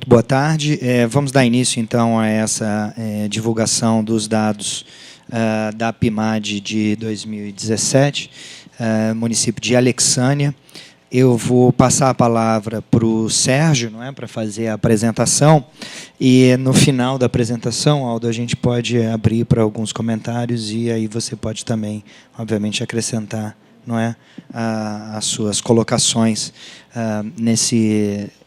Muito boa tarde. Vamos dar início, então, a essa divulgação dos dados da PIMAD de 2017, município de Alexânia. Eu vou passar a palavra para o Sérgio, não é, para fazer a apresentação, e no final da apresentação, Aldo, a gente pode abrir para alguns comentários e aí você pode também, obviamente, acrescentar, não é, as suas colocações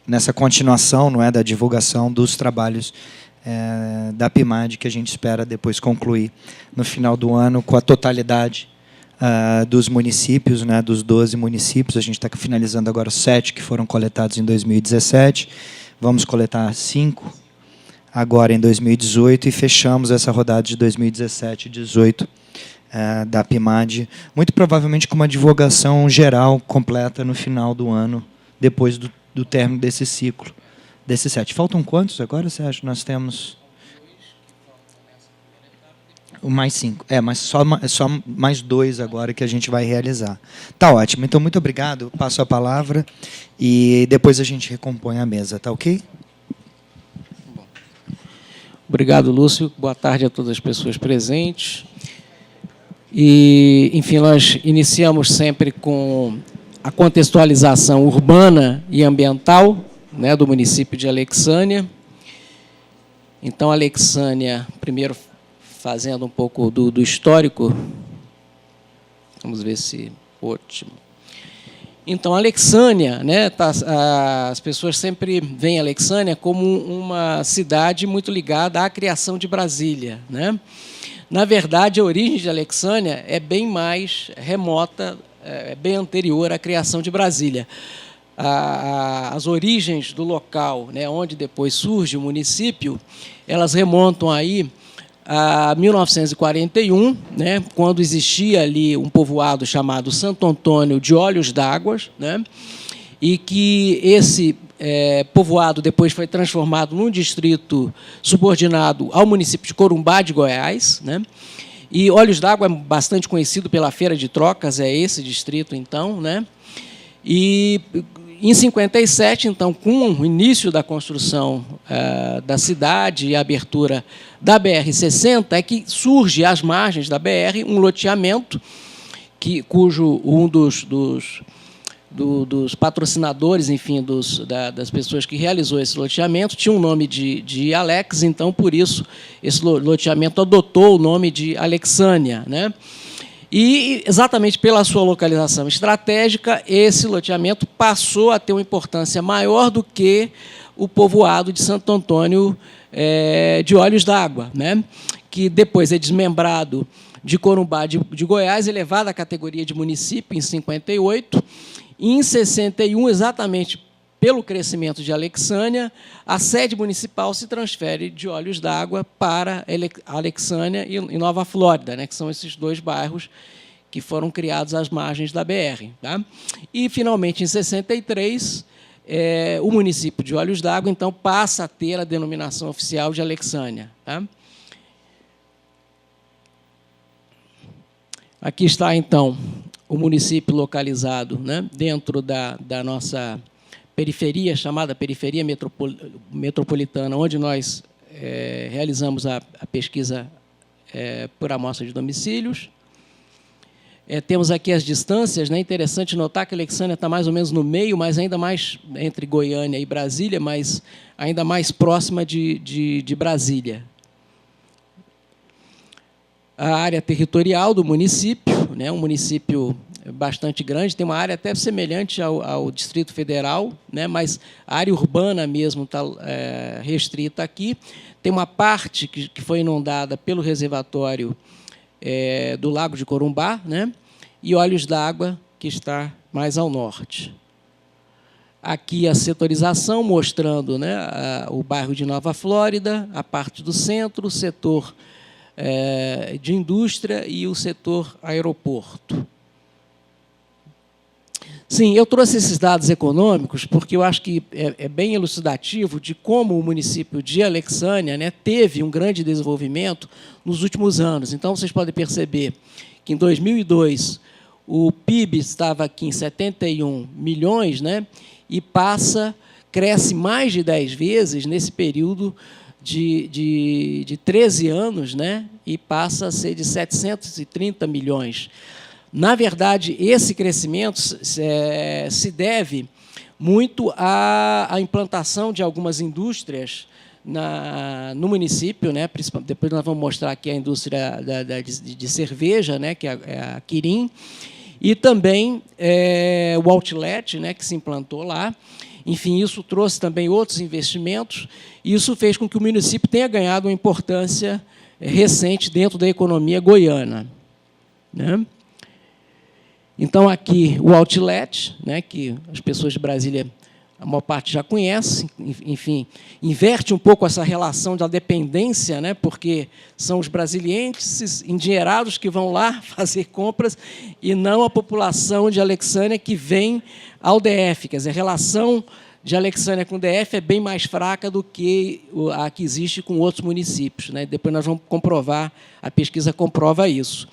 nessa continuação, não é, da divulgação dos trabalhos da PIMAD, que a gente espera depois concluir no final do ano com a totalidade dos municípios, né, dos 12 municípios. A gente está finalizando agora os 7 que foram coletados em 2017. Vamos coletar 5 agora em 2018 e fechamos essa rodada de 2017 e 2018 da PIMAD, muito provavelmente com uma divulgação geral completa no final do ano, depois do término desse ciclo, desses 7. Faltam quantos agora, Sérgio? Nós temos mais 5. Mas só mais 2 agora que a gente vai realizar. Tá ótimo. Então, muito obrigado. Passo a palavra e depois a gente recompõe a mesa. Tá ok? Obrigado, Lúcio. Boa tarde a todas as pessoas presentes. E, enfim, nós iniciamos sempre com a contextualização urbana e ambiental, né, do município de Alexânia. Então, Alexânia, primeiro fazendo um pouco do histórico. Vamos ver se... Ótimo. Então, Alexânia, né, as pessoas sempre veem Alexânia como uma cidade muito ligada à criação de Brasília, né? Na verdade, a origem de Alexânia é bem mais remota, é bem anterior à criação de Brasília. As origens do local, né, onde depois surge o município, elas remontam aí a 1941, né, quando existia ali um povoado chamado Santo Antônio de Olhos d'Água, né, e que esse povoado depois foi transformado num distrito subordinado ao município de Corumbá de Goiás, né, e Olhos d'Água é bastante conhecido pela Feira de Trocas, é esse distrito, então, né, e em 57, então, com o início da construção da cidade e a abertura da BR-60, é que surge às margens da BR um loteamento cujo um dos patrocinadores, enfim, das pessoas que realizou esse loteamento tinha um nome de Alex, então, por isso, esse loteamento adotou o nome de Alexânia, né? E, exatamente pela sua localização estratégica, esse loteamento passou a ter uma importância maior do que o povoado de Santo Antônio de Olhos d'Água, né? Que depois é desmembrado de Corumbá de Goiás, elevado à categoria de município em 58. E, em 61, exatamente pelo crescimento de Alexânia, a sede municipal se transfere de Olhos d'Água para Alexânia e Nova Flórida, né, que são esses 2 bairros que foram criados às margens da BR. Tá? E, finalmente, em 63, o município de Olhos d'Água, então, passa a ter a denominação oficial de Alexânia. Tá? Aqui está, então, o município localizado, né, dentro da nossa periferia, chamada Periferia Metropolitana, onde nós realizamos a pesquisa por amostra de domicílios. Temos aqui as distâncias, né? Interessante notar que Alexânia está mais ou menos no meio, mas ainda mais entre Goiânia e Brasília, mas ainda mais próxima de Brasília. A área territorial do município, né? Um município bastante grande, tem uma área até semelhante ao Distrito Federal, né, mas a área urbana mesmo está restrita aqui. Tem uma parte que foi inundada pelo reservatório do Lago de Corumbá, né, e Olhos d'Água, que está mais ao norte. Aqui a setorização, mostrando, né, o bairro de Nova Flórida, a parte do centro, o setor de indústria e o setor aeroporto. Sim, eu trouxe esses dados econômicos porque eu acho que é bem elucidativo de como o município de Alexânia, né, teve um grande desenvolvimento nos últimos anos. Então, vocês podem perceber que, em 2002, o PIB estava aqui em 71 milhões, né, e cresce mais de 10 vezes nesse período de 13 anos, né? E passa a ser de 730 milhões. Na verdade, esse crescimento se deve muito à implantação de algumas indústrias no município, né? Depois nós vamos mostrar aqui a indústria de cerveja, né? Que é a Kirin, e também o outlet, né? Que se implantou lá. Enfim, isso trouxe também outros investimentos, e isso fez com que o município tenha ganhado uma importância recente dentro da economia goiana, né? Então, aqui, o outlet, né, que as pessoas de Brasília, a maior parte já conhece, enfim, inverte um pouco essa relação da dependência, né, porque são os brasilienses endinheirados que vão lá fazer compras e não a população de Alexânia que vem ao DF. Quer dizer, a relação de Alexânia com o DF é bem mais fraca do que a que existe com outros municípios, né? Depois nós vamos comprovar, a pesquisa comprova isso.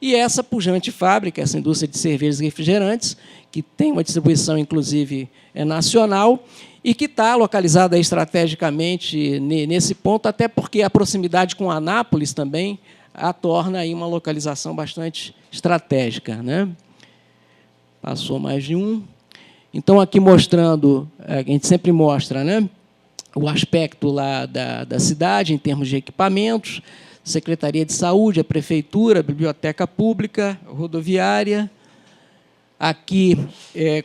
E essa pujante fábrica, essa indústria de cervejas e refrigerantes, que tem uma distribuição, inclusive, nacional, e que está localizada estrategicamente nesse ponto, até porque a proximidade com Anápolis também a torna aí uma localização bastante estratégica, né? Passou mais de um. Então, aqui mostrando, a gente sempre mostra, né, o aspecto lá da cidade, em termos de equipamentos, Secretaria de Saúde, a Prefeitura, a Biblioteca Pública, a Rodoviária. Aqui,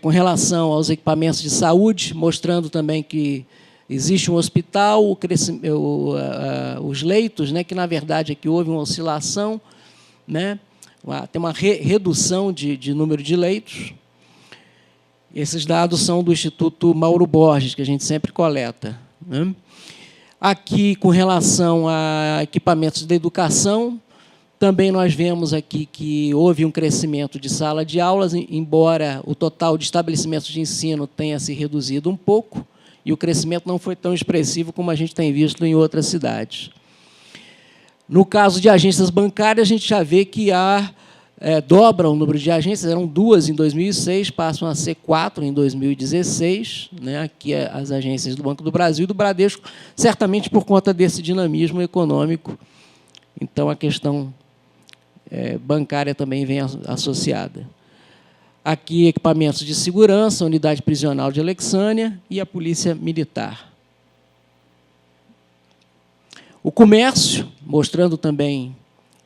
com relação aos equipamentos de saúde, mostrando também que existe um hospital, os leitos, né, que, na verdade, aqui houve uma oscilação, né, tem uma redução de número de leitos. Esses dados são do Instituto Mauro Borges, que a gente sempre coleta, né? Aqui, com relação a equipamentos de educação, também nós vemos aqui que houve um crescimento de sala de aulas, embora o total de estabelecimentos de ensino tenha se reduzido um pouco, e o crescimento não foi tão expressivo como a gente tem visto em outras cidades. No caso de agências bancárias, a gente já vê que dobra o número de agências, eram 2 em 2006, passam a ser 4 em 2016, né? Aqui as agências do Banco do Brasil e do Bradesco, certamente por conta desse dinamismo econômico. Então, a questão bancária também vem associada. Aqui, equipamentos de segurança, a Unidade Prisional de Alexânia e a Polícia Militar. O comércio, mostrando também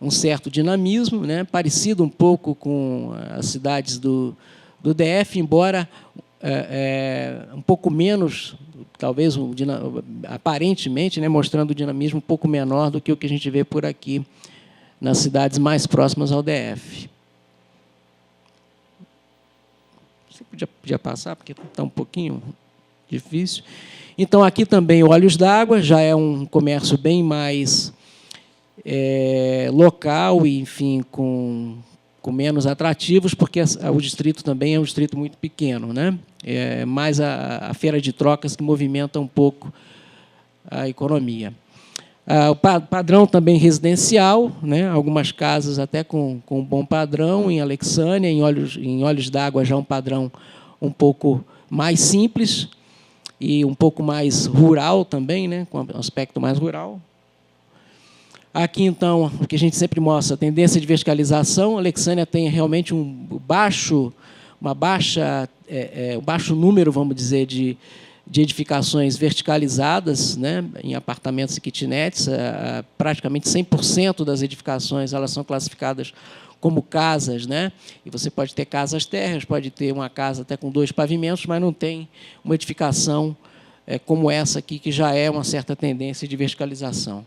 um certo dinamismo, né, parecido um pouco com as cidades do DF, embora um pouco menos, talvez aparentemente, né, mostrando o dinamismo um pouco menor do que o que a gente vê por aqui nas cidades mais próximas ao DF. Você podia passar, porque está um pouquinho difícil. Então, aqui também Olhos d'Água, já é um comércio bem mais local e, enfim, com menos atrativos, porque o distrito também é um distrito muito pequeno, né? É mais a feira de trocas que movimenta um pouco a economia. O padrão também residencial, né? Algumas casas até com um bom padrão, em Alexânia, em Olhos d'Água já um padrão um pouco mais simples e um pouco mais rural também, né? Com um aspecto mais rural. Aqui, então, o que a gente sempre mostra, a tendência de verticalização. A Alexânia tem realmente um baixo número, vamos dizer, de edificações verticalizadas, né, em apartamentos e kitnets. Praticamente 100% das edificações elas são classificadas como casas, né? E você pode ter casas térreas, pode ter uma casa até com 2 pavimentos, mas não tem uma edificação como essa aqui, que já é uma certa tendência de verticalização.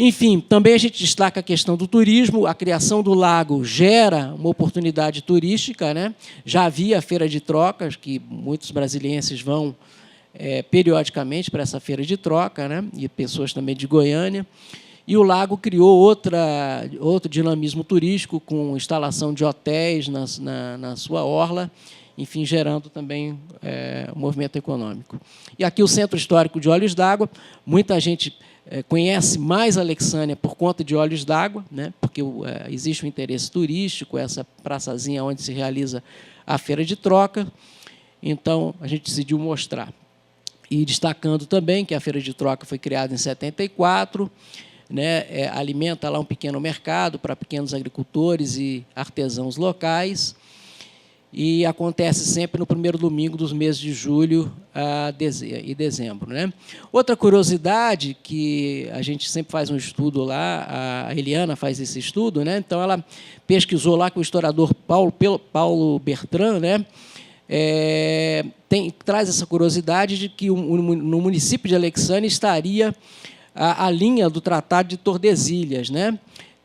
Enfim, também a gente destaca a questão do turismo. A criação do lago gera uma oportunidade turística, né? Já havia a feira de trocas, que muitos brasilienses vão periodicamente para essa feira de troca, né? E pessoas também de Goiânia. E o lago criou outro dinamismo turístico, com instalação de hotéis na sua orla, enfim, gerando também um movimento econômico. E aqui o Centro Histórico de Olhos d'Água. Muita gente conhece mais Alexânia por conta de Olhos d'Água, né? Porque existe um interesse turístico, essa praçazinha onde se realiza a feira de troca. então a gente decidiu mostrar. E destacando também que a Feira de Troca foi criada em 74, né, alimenta lá um pequeno mercado para pequenos agricultores e artesãos locais, e acontece sempre no primeiro domingo dos meses de julho e dezembro, né? Outra curiosidade, que a gente sempre faz um estudo lá, a Eliana faz esse estudo, né? Então, ela pesquisou lá com o historiador Paulo Bertrand, né? Traz essa curiosidade de que no município de Alexânia estaria a linha do Tratado de Tordesilhas, né?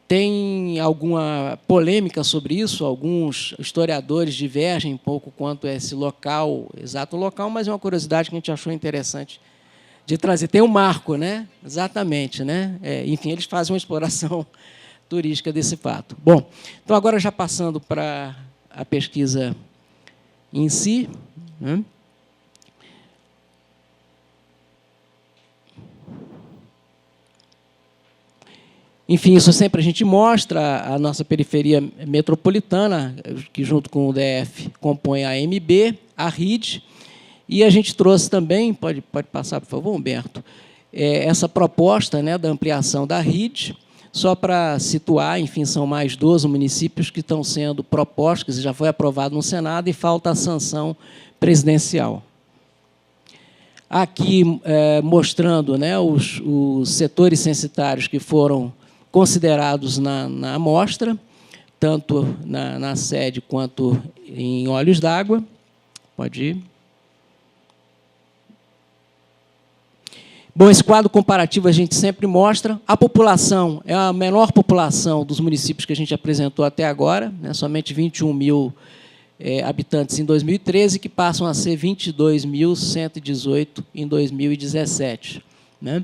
Tem alguma polêmica sobre isso, alguns historiadores divergem um pouco quanto a esse local, exato local, mas é uma curiosidade que a gente achou interessante de trazer. Tem um marco, né? Exatamente, né? Enfim, eles fazem uma exploração turística desse fato. Bom, então agora já passando para a pesquisa em si, né? Enfim, isso sempre a gente mostra a nossa periferia metropolitana, que junto com o DF compõe a AMB, a RID, e a gente trouxe também, pode passar, por favor, Humberto, essa proposta, né, da ampliação da RID, só para situar, enfim, são mais 12 municípios que estão sendo propostos, que já foi aprovado no Senado e falta a sanção presidencial. Aqui, mostrando, né, os setores censitários que foram considerados na amostra, tanto na sede quanto em Olhos d'Água. Pode ir. Bom, esse quadro comparativo a gente sempre mostra. A população é a menor população dos municípios que a gente apresentou até agora, né, somente 21 mil habitantes em 2013, que passam a ser 22.118 em 2017. Né?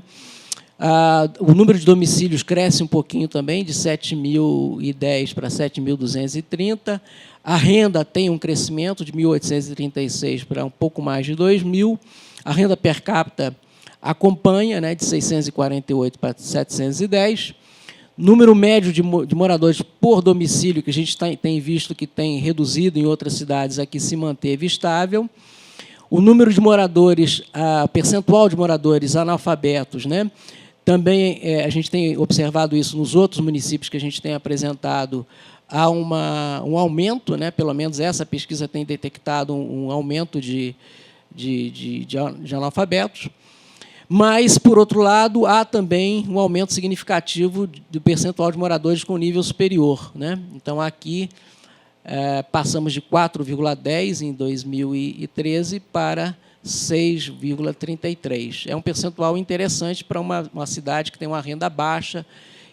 O número de domicílios cresce um pouquinho também, de 7.010 para 7.230. A renda tem um crescimento de 1.836 para um pouco mais de 2.000. A renda per capita acompanha, né, de 648 para 710. Número médio de moradores por domicílio, que a gente tem visto que tem reduzido em outras cidades, aqui se manteve estável. O número de moradores, o percentual de moradores analfabetos, né? Também a gente tem observado isso nos outros municípios que a gente tem apresentado, há um aumento, né? Pelo menos essa pesquisa tem detectado um aumento de analfabetos. Mas, por outro lado, há também um aumento significativo do percentual de moradores com nível superior, né? Então, aqui, passamos de 4,10 em 2013 para 6,33. É um percentual interessante para uma cidade que tem uma renda baixa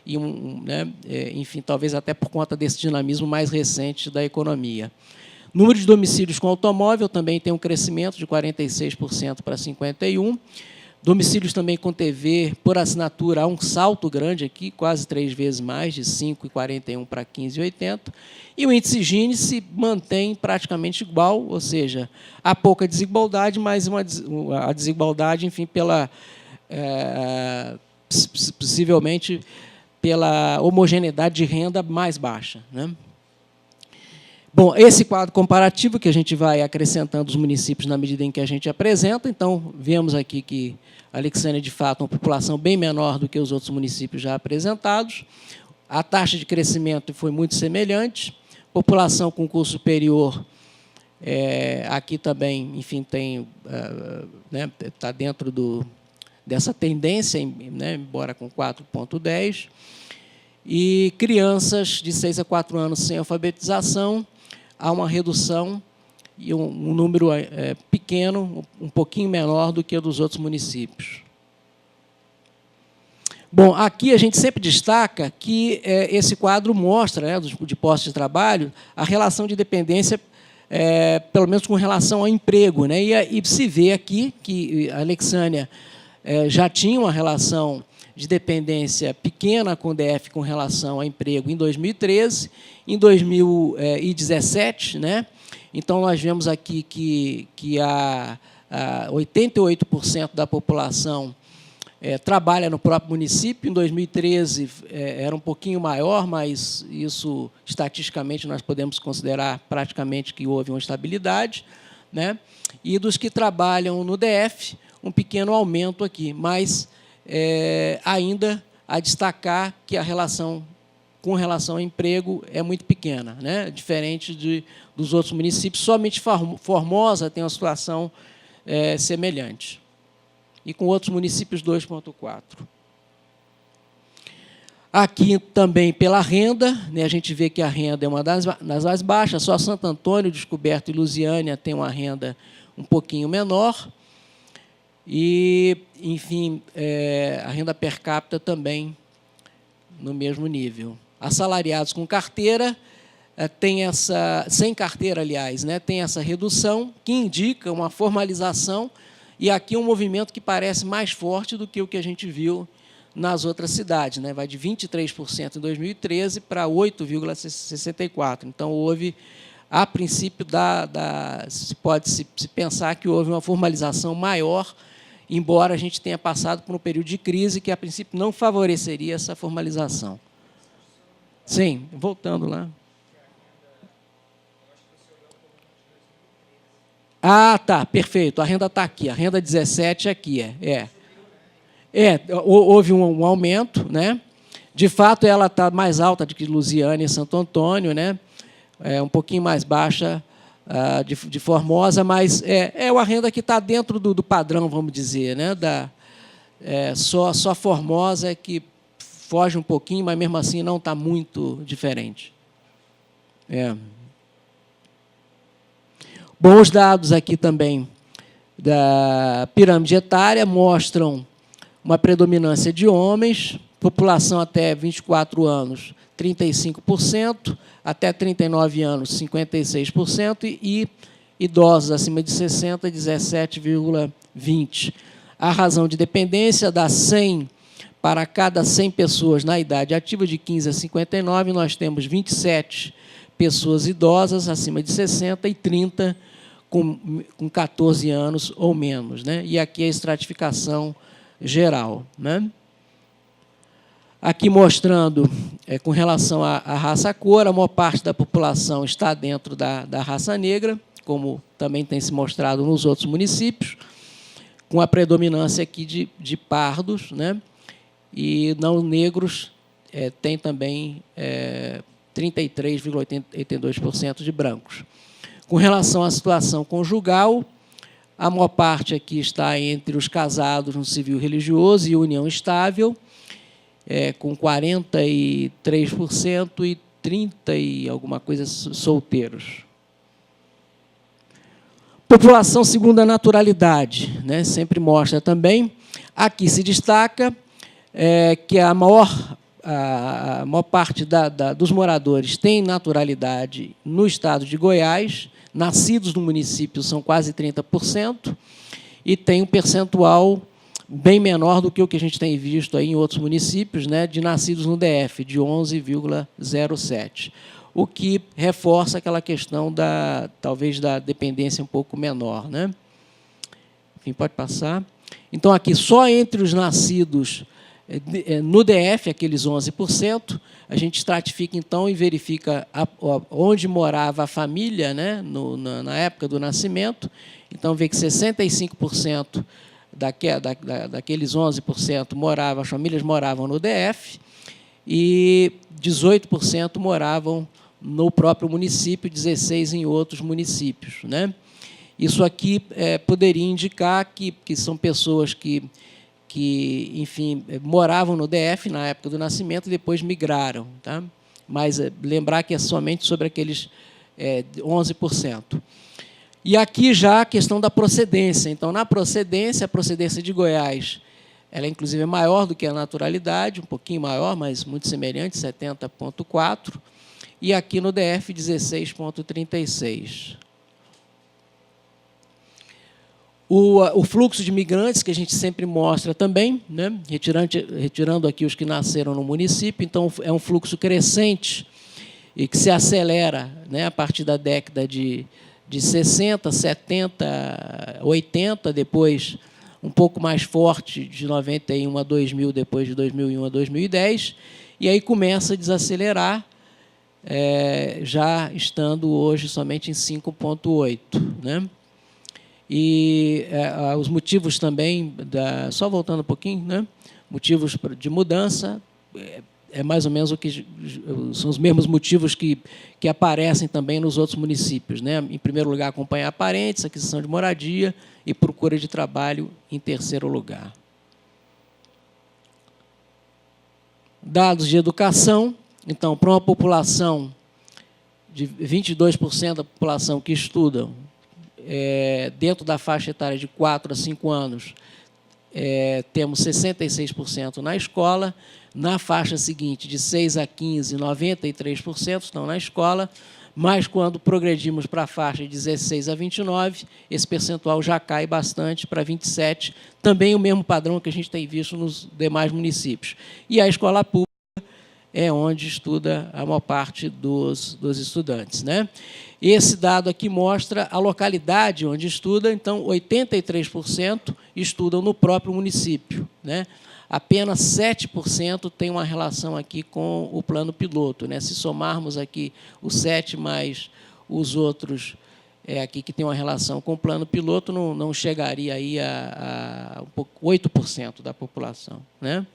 e, né, enfim, talvez até por conta desse dinamismo mais recente da economia. Número de domicílios com automóvel também tem um crescimento de 46% para 51%. Domicílios também com TV por assinatura, há um salto grande aqui, quase 3 vezes mais, de 5,41 para 15,80. E o índice Gini se mantém praticamente igual, ou seja, há pouca desigualdade, mas a desigualdade, enfim, possivelmente pela homogeneidade de renda mais baixa, né? Bom, esse quadro comparativo que a gente vai acrescentando os municípios na medida em que a gente apresenta. Então, vemos aqui que Alexânia, de fato, é uma população bem menor do que os outros municípios já apresentados. A taxa de crescimento foi muito semelhante. População com curso superior, aqui também, enfim, né, está dentro dessa tendência, né, embora com 4,10. E crianças de 6 a 4 anos sem alfabetização, há uma redução e um número pequeno, um pouquinho menor do que o dos outros municípios. Bom, aqui a gente sempre destaca que esse quadro mostra, né, de postos de trabalho, a relação de dependência, pelo menos com relação ao emprego, né? E se vê aqui que a Alexânia já tinha uma relação de dependência pequena com o DF com relação ao emprego em 2013, em 2017, né? Então, nós vemos aqui que 88% da população trabalha no próprio município. Em 2013 era um pouquinho maior, mas isso, estatisticamente, nós podemos considerar praticamente que houve uma estabilidade, né? E dos que trabalham no DF, um pequeno aumento aqui, mas ainda a destacar que a relação com relação ao emprego é muito pequena, né? Diferente dos outros municípios. Somente Formosa tem uma situação semelhante. E com outros municípios, 2,4. Aqui também pela renda, né, a gente vê que a renda é uma das mais baixas, só Santo Antônio, Descoberto e Lusiânia tem uma renda um pouquinho menor. E, enfim, a renda per capita também no mesmo nível. Assalariados com carteira, sem carteira, aliás, né, tem essa redução, que indica uma formalização, e aqui um movimento que parece mais forte do que o que a gente viu nas outras cidades, né? Vai de 23% em 2013 para 8,64%. Então, houve, a princípio, pode-se pensar que houve uma formalização maior, embora a gente tenha passado por um período de crise que, a princípio, não favoreceria essa formalização. Sim, voltando lá. Ah, tá, perfeito. A renda está aqui. A renda 17 aqui houve um aumento, né? De fato, ela está mais alta do que Lusiânia e Santo Antônio, né? Um pouquinho mais baixa de Formosa, mas é uma renda que está dentro do padrão, vamos dizer, né? Só Formosa é que foge um pouquinho, mas mesmo assim não está muito diferente. Bom, os dados aqui também da pirâmide etária mostram uma predominância de homens, população até 24 anos, 35%, até 39 anos, 56%, e idosos acima de 60, 17,20%. A razão de dependência dá 100 para cada 100 pessoas na idade ativa de 15 a 59, nós temos 27 pessoas idosas acima de 60 e 30 com 14 anos ou menos, né? E aqui a estratificação geral, né? Aqui mostrando, com relação à raça-cor, a maior parte da população está dentro da raça negra, como também tem se mostrado nos outros municípios, com a predominância aqui de pardos, né? E não negros tem também 33,82% de brancos. Com relação à situação conjugal, a maior parte aqui está entre os casados no civil religioso e união estável, com 43% e 30% e alguma coisa solteiros. População segundo a naturalidade, né, sempre mostra também. Aqui se destaca que a maior parte dos moradores tem naturalidade no estado de Goiás, nascidos no município são quase 30%, e tem um percentual bem menor do que o que a gente tem visto aí em outros municípios, né, de nascidos no DF, de 11,07%, o que reforça aquela questão talvez da dependência um pouco menor, né? Enfim, pode passar. Então, aqui, só entre os nascidos no DF, aqueles 11%, a gente estratifica, então, e verifica onde morava a família, né, na época do nascimento. Então, vê que 65% daqueles 11% as famílias moravam no DF e 18% moravam no próprio município, 16% em outros municípios, né? Isso aqui poderia indicar que são pessoas que, enfim, moravam no DF na época do nascimento e depois migraram, tá? Mas lembrar que é somente sobre aqueles 11%. E aqui já a questão da procedência. Então, na procedência, a procedência de Goiás, ela inclusive é maior do que a naturalidade, um pouquinho maior, mas muito semelhante, 70,4%, e aqui no DF, 16,36%. O fluxo de migrantes, que a gente sempre mostra também, né? Retirando aqui os que nasceram no município, então é um fluxo crescente e que se acelera, né, a partir da década de 60, 70, 80, depois um pouco mais forte de 91 a 2000, depois de 2001 a 2010, e aí começa a desacelerar, já estando hoje somente em 5,8%, né? E os motivos também, só voltando um pouquinho, né? Motivos de mudança, é mais ou menos são os mesmos motivos que aparecem também nos outros municípios, né? Em primeiro lugar, acompanhar parentes, aquisição de moradia e procura de trabalho em terceiro lugar. Dados de educação. Então, para uma população de 22% da população que estuda dentro da faixa etária de 4 a 5 anos, temos 66% na escola. Na faixa seguinte, de 6 a 15, 93% estão na escola, mas quando progredimos para a faixa de 16 a 29, esse percentual já cai bastante para 27%, também o mesmo padrão que a gente tem visto nos demais municípios. E a escola pública é onde estuda a maior parte dos estudantes, né? Esse dado aqui mostra a localidade onde estuda, então 83% estudam no próprio município, né? Apenas 7% tem uma relação aqui com o plano piloto, né? Se somarmos aqui os 7 mais os outros aqui que tem uma relação com o plano piloto, não chegaria aí a 8% da população, né?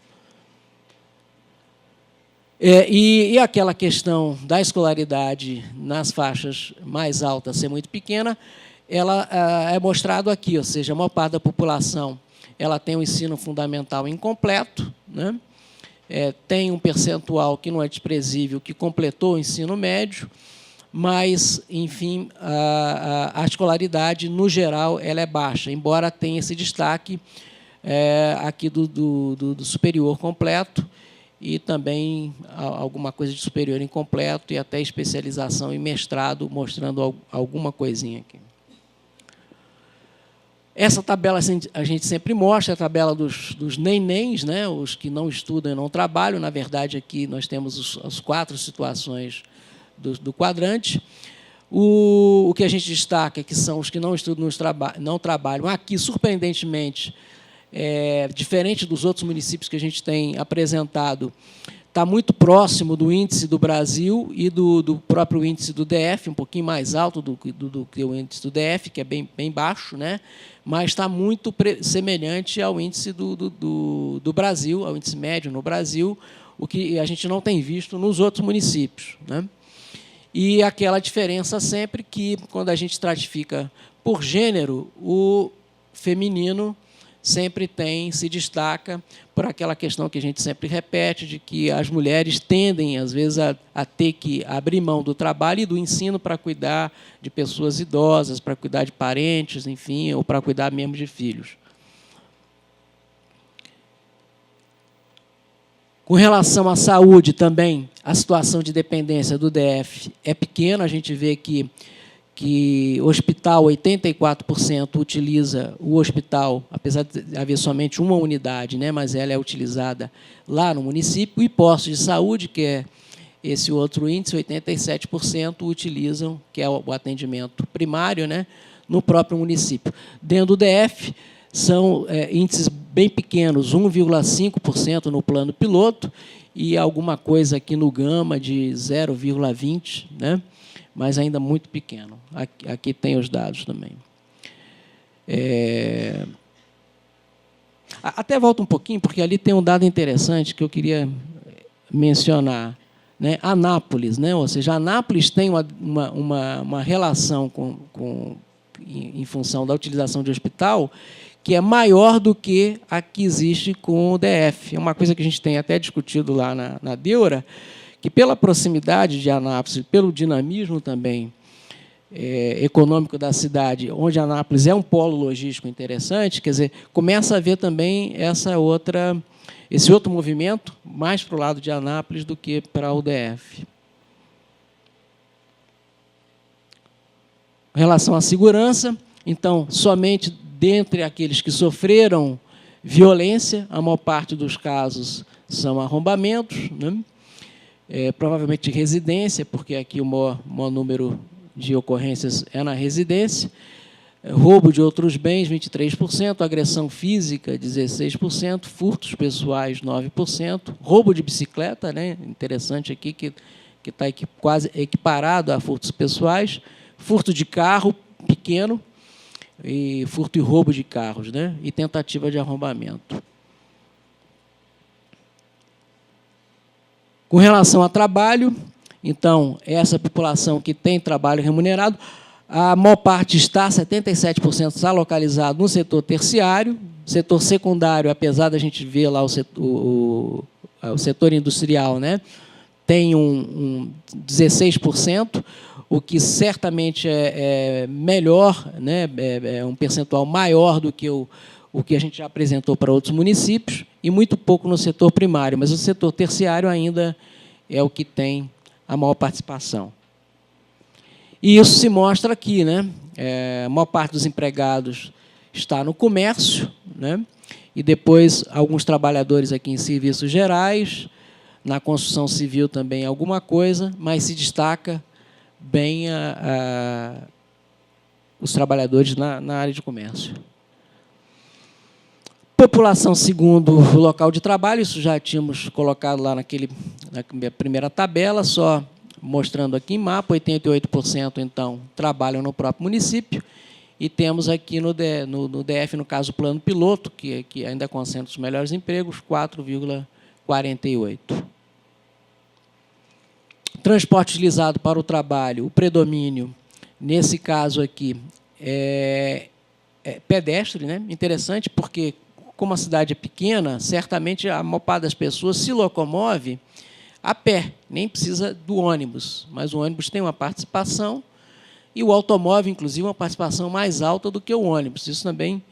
E aquela questão da escolaridade nas faixas mais altas ser muito pequena, ela é mostrado aqui, ou seja, a maior parte da população ela tem um ensino fundamental incompleto, né? Tem um percentual que não é desprezível, que completou o ensino médio, mas, enfim, a escolaridade, no geral, ela é baixa, embora tenha esse destaque aqui do superior completo, e também alguma coisa de superior incompleto e até especialização em mestrado, mostrando alguma coisinha aqui. Essa tabela a gente sempre mostra, a tabela dos nenéns, né, os que não estudam e não trabalham. Na verdade, aqui nós temos as 4 situações do quadrante. O que a gente destaca é que são os que não estudam e não trabalham. Aqui, surpreendentemente, diferente dos outros municípios que a gente tem apresentado, está muito próximo do índice do Brasil e do próprio índice do DF, um pouquinho mais alto do que o índice do DF, que é bem baixo, né? Mas está muito semelhante ao índice do Brasil, ao índice médio no Brasil, o que a gente não tem visto nos outros municípios, né? E aquela diferença sempre que, quando a gente estratifica por gênero, o feminino sempre se destaca por aquela questão que a gente sempre repete, de que as mulheres tendem, às vezes, a ter que abrir mão do trabalho e do ensino para cuidar de pessoas idosas, para cuidar de parentes, enfim, ou para cuidar mesmo de filhos. Com relação à saúde também, a situação de dependência do DF é pequena, a gente vê que o hospital, 84% utiliza o hospital, apesar de haver somente uma unidade, né, mas ela é utilizada lá no município, e postos de saúde, que é esse outro índice, 87% utilizam, que é o atendimento primário, né, no próprio município. Dentro do DF, são índices bem pequenos, 1,5% no plano piloto, e alguma coisa aqui no Gama de 0,20%, né? Mas ainda muito pequeno. Aqui tem os dados também. Até volto um pouquinho, porque ali tem um dado interessante que eu queria mencionar, né? Anápolis, né? Ou seja, Anápolis tem uma relação em função da utilização de hospital que é maior do que a que existe com o DF. É uma coisa que a gente tem até discutido lá na Deura, que, pela proximidade de Anápolis, pelo dinamismo também econômico da cidade, onde Anápolis é um polo logístico interessante, quer dizer, começa a haver também esse outro movimento, mais para o lado de Anápolis do que para o DF. Em relação à segurança, então, somente dentre aqueles que sofreram violência, a maior parte dos casos são arrombamentos, né? Provavelmente de residência, porque aqui o maior número de ocorrências é na residência. Roubo de outros bens, 23%, agressão física, 16%, furtos pessoais, 9%, roubo de bicicleta, né? Interessante aqui, que está quase equiparado a furtos pessoais, furto de carro, pequeno, e furto e roubo de carros, né? E tentativa de arrombamento. Com relação a trabalho, então, essa população que tem trabalho remunerado, a maior parte está, 77% está localizado no setor terciário. Setor secundário, apesar da gente ver lá o setor industrial, né, tem um 16%, o que certamente é melhor, né, é um percentual maior do que o que a gente já apresentou para outros municípios, e muito pouco no setor primário, mas o setor terciário ainda é o que tem a maior participação. E isso se mostra aqui, né? A maior parte dos empregados está no comércio, né? E depois alguns trabalhadores aqui em serviços gerais, na construção civil também alguma coisa, mas se destaca bem os trabalhadores na área de comércio. População segundo o local de trabalho, isso já tínhamos colocado lá na primeira tabela, só mostrando aqui em mapa, 88% então trabalham no próprio município, e temos aqui no DF, no caso, o plano piloto, que ainda concentra os melhores empregos, 4,48%. Transporte utilizado para o trabalho, o predomínio, nesse caso aqui, é pedestre, né? Interessante, porque, como a cidade é pequena, certamente a maior parte das pessoas se locomove a pé, nem precisa do ônibus, mas o ônibus tem uma participação, e o automóvel, inclusive, uma participação mais alta do que o ônibus. Isso também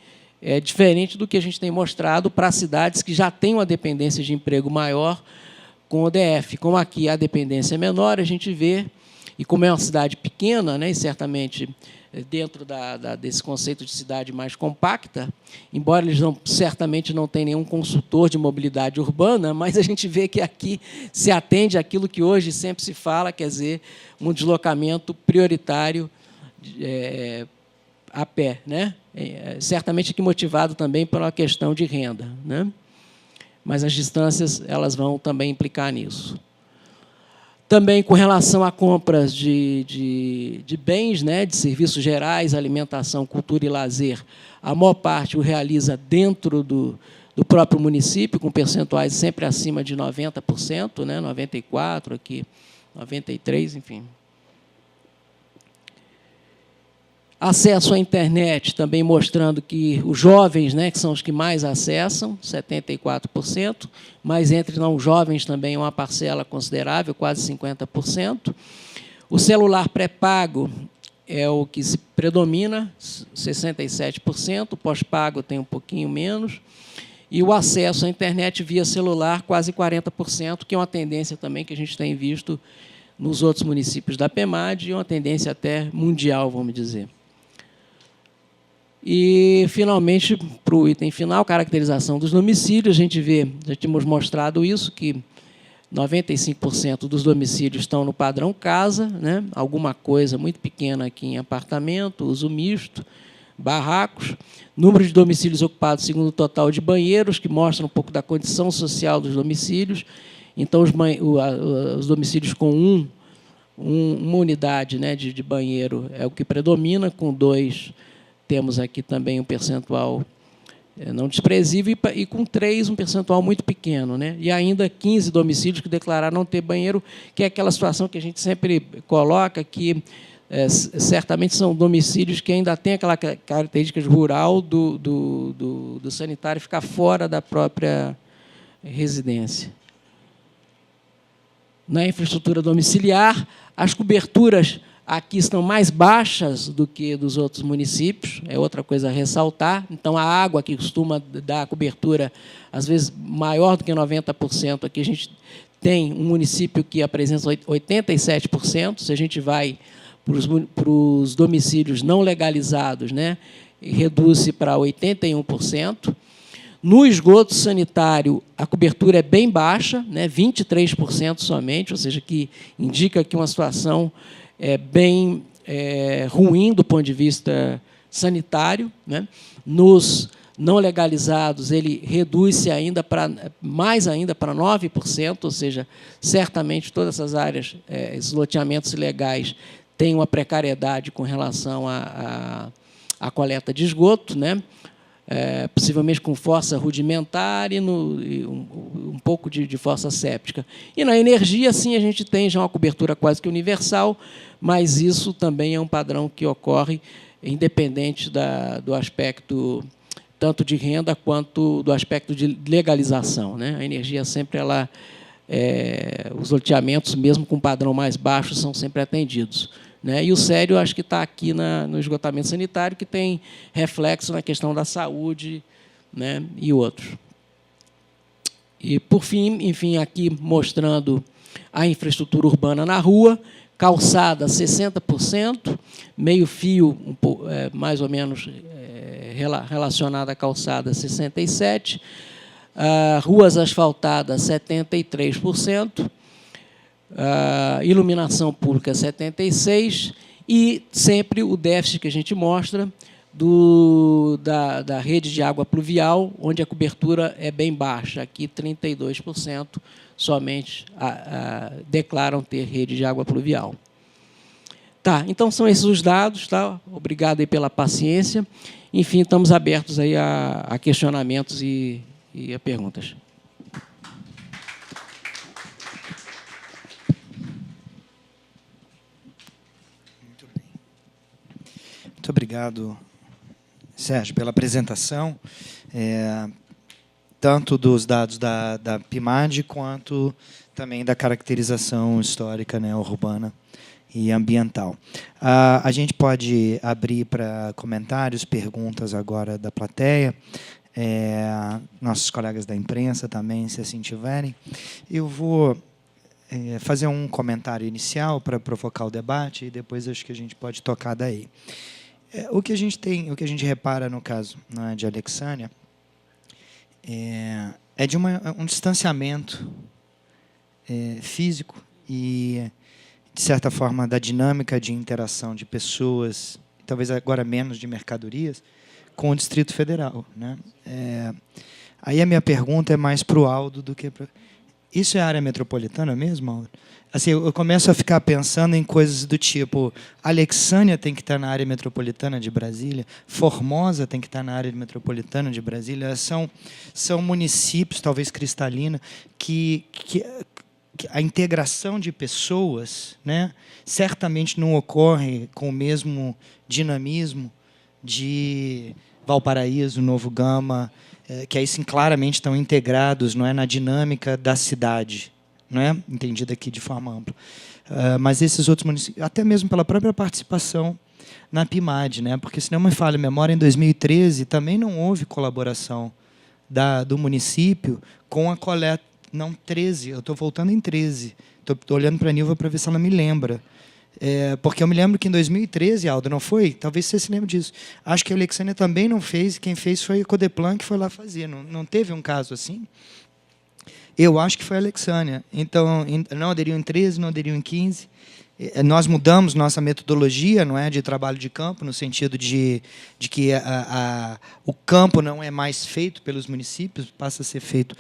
é diferente do que a gente tem mostrado para cidades que já têm uma dependência de emprego maior com o DF. Como aqui a dependência é menor, a gente vê, e como é uma cidade pequena, né, e certamente dentro desse conceito de cidade mais compacta, embora eles certamente não tenham nenhum consultor de mobilidade urbana, mas a gente vê que aqui se atende àquilo que hoje sempre se fala, quer dizer, um deslocamento prioritário a pé, né? Certamente aqui motivado também por uma questão de renda, né? Mas as distâncias elas vão também implicar nisso. Também com relação a compras de bens, né, de serviços gerais, alimentação, cultura e lazer, a maior parte o realiza dentro do próprio município, com percentuais sempre acima de 90%, né, 94%, aqui 93%, enfim. Acesso à internet, também mostrando que os jovens, né, que são os que mais acessam, 74%, mas entre não jovens também é uma parcela considerável, quase 50%. O celular pré-pago é o que se predomina, 67%, o pós-pago tem um pouquinho menos, e o acesso à internet via celular, quase 40%, que é uma tendência também que a gente tem visto nos outros municípios da PEMAD, e uma tendência até mundial, vamos dizer. E, finalmente, para o item final, caracterização dos domicílios, a gente vê, já tínhamos mostrado isso, que 95% dos domicílios estão no padrão casa, né? Alguma coisa muito pequena aqui em apartamento, uso misto, barracos, número de domicílios ocupados segundo o total de banheiros, que mostra um pouco da condição social dos domicílios. Então, os domicílios com uma unidade, né, de banheiro é o que predomina, com 2 temos aqui também um percentual não desprezível, e com 3 um percentual muito pequeno, né? E ainda 15 domicílios que declararam não ter banheiro, que é aquela situação que a gente sempre coloca, que certamente são domicílios que ainda têm aquela característica rural do sanitário ficar fora da própria residência. Na infraestrutura domiciliar, as coberturas aqui estão mais baixas do que dos outros municípios, é outra coisa a ressaltar. Então, a água que costuma dar cobertura, às vezes, maior do que 90%, aqui a gente tem um município que apresenta 87%, se a gente vai para os domicílios não legalizados, né, reduz-se para 81%. No esgoto sanitário, a cobertura é bem baixa, né, 23% somente, ou seja, que indica que uma situação bem ruim do ponto de vista sanitário, né? Nos não legalizados, ele reduz-se ainda mais ainda para 9%, ou seja, certamente todas essas áreas, esses loteamentos ilegais, têm uma precariedade com relação a coleta de esgoto, né? Possivelmente com força rudimentar e um pouco de força séptica. E na energia, sim, a gente tem já uma cobertura quase que universal, mas isso também é um padrão que ocorre independente do aspecto tanto de renda quanto do aspecto de legalização, né? A energia sempre os loteamentos, mesmo com padrão mais baixo, são sempre atendidos, né? E o sério, acho que está aqui no esgotamento sanitário, que tem reflexo na questão da saúde, né? E outros. E, por fim, enfim, aqui mostrando a infraestrutura urbana na rua, calçada 60%, meio fio mais ou menos relacionada à calçada 67%, ruas asfaltadas 73%, iluminação pública 76%, e sempre o déficit que a gente mostra da rede de água pluvial, onde a cobertura é bem baixa. Aqui, 32% somente declaram ter rede de água pluvial. Tá, então são esses os dados. Tá? Obrigado aí pela paciência. Enfim, estamos abertos aí a questionamentos e a perguntas. Muito bem. Muito obrigado, Sérgio, pela apresentação, tanto dos dados da PIMAD, quanto também da caracterização histórica, né, urbana e ambiental. A gente pode abrir para comentários, perguntas agora da plateia. Nossos colegas da imprensa também, se assim tiverem. Eu vou fazer um comentário inicial para provocar o debate e depois acho que a gente pode tocar daí. O que a gente repara no caso, né, de Alexânia é de um distanciamento físico e, de certa forma, da dinâmica de interação de pessoas, talvez agora menos de mercadorias, com o Distrito Federal, né? Aí a minha pergunta é mais para o Aldo do que para... Isso é área metropolitana mesmo, Aldo? Assim, eu começo a ficar pensando em coisas do tipo, Alexânia tem que estar na área metropolitana de Brasília, Formosa tem que estar na área metropolitana de Brasília, são municípios, talvez Cristalina, que a integração de pessoas, né, certamente não ocorre com o mesmo dinamismo de Valparaíso, Novo Gama, que aí sim claramente estão integrados, não é, na dinâmica da cidade, não é, entendida aqui de forma ampla. Mas esses outros municípios, até mesmo pela própria participação na PIMAD, né, porque, se não me falha a memória, em 2013 também não houve colaboração do município com a coleta. Não, 13, eu estou voltando em 13. Estou olhando para a Nilva para ver se ela me lembra. Porque eu me lembro que em 2013, Aldo, não foi? Talvez você se lembre disso. Acho que a Alexânia também não fez, e quem fez foi a Codeplan, que foi lá fazer. Não teve um caso assim? Eu acho que foi a Alexânia. Então, não aderiu em 13, não aderiu em 15. Nós mudamos nossa metodologia, não é, de trabalho de campo, no sentido de que o campo não é mais feito pelos municípios, passa a ser feito